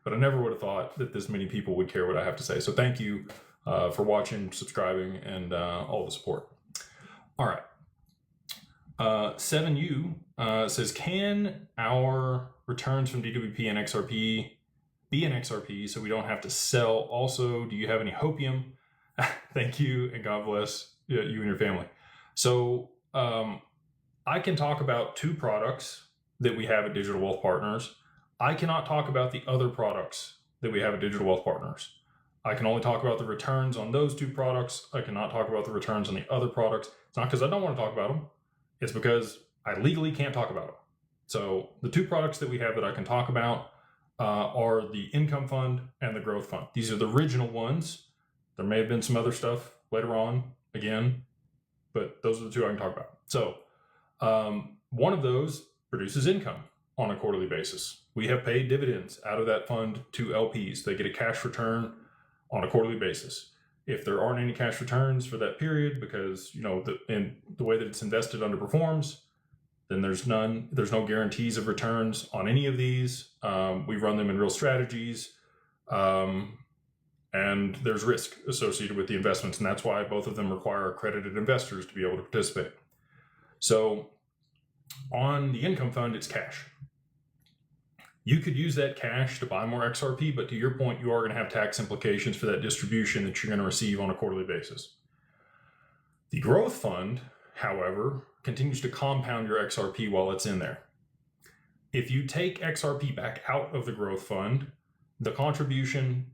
but I never would have thought that this many people would care what I have to say. So thank you for watching, subscribing, and all the support. All right. 7U says, can our returns from DWP and XRP be an XRP so we don't have to sell? Also, do you have any hopium? Thank you, and God bless you and your family. So I can talk about 2 products that we have at Digital Wealth Partners. I cannot talk about the other products that we have at Digital Wealth Partners. I can only talk about the returns on those 2 products. I cannot talk about the returns on the other products. It's not because I don't want to talk about them. It's because I legally can't talk about them. So the 2 products that we have that I can talk about are the income fund and the growth fund. These are the original ones. There may have been some other stuff later on, again, but those are the 2 I can talk about. So one of those produces income on a quarterly basis. We have paid dividends out of that fund to LPs. They get a cash return on a quarterly basis. If there aren't any cash returns for that period because, the way that it's invested underperforms, then there's no guarantees of returns on any of these. We run them in real strategies, and there's risk associated with the investments, and that's why both of them require accredited investors to be able to participate. So on the income fund, it's cash. You could use that cash to buy more XRP, but to your point, you are going to have tax implications for that distribution that you're going to receive on a quarterly basis. The growth fund, however, continues to compound your XRP while it's in there. If you take XRP back out of the growth fund, the contribution,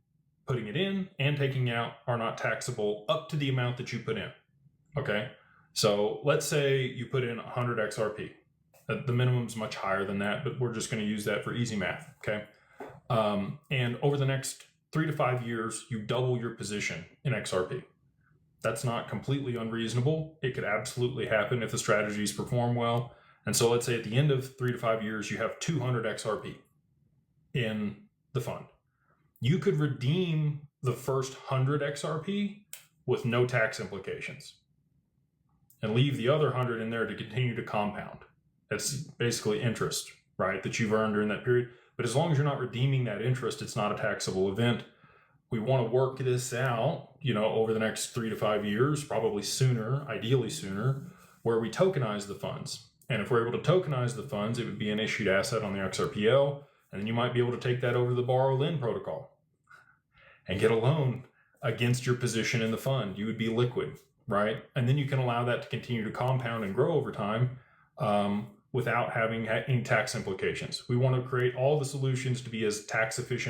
putting it in and taking out, are not taxable up to the amount that you put in. Okay? So let's say you put in 100 XRP. The minimum's much higher than that, but we're just going to use that for easy math, okay? And over the next 3 to 5 years, you double your position in XRP. That's not completely unreasonable. It could absolutely happen if the strategies perform well. And so let's say at the end of 3 to 5 years, you have 200 XRP in the fund. You could redeem the first 100 XRP with no tax implications and leave the other 100 in there to continue to compound. That's basically interest, right, that you've earned during that period. But as long as you're not redeeming that interest, it's not a taxable event. We want to work this out, over the next 3 to 5 years, probably sooner, ideally sooner, where we tokenize the funds. And if we're able to tokenize the funds, it would be an issued asset on the XRPL, and then you might be able to take that over to the borrow-lend protocol and get a loan against your position in the fund. You would be liquid, right? And then you can allow that to continue to compound and grow over time, without having any tax implications. We want to create all the solutions to be as tax efficient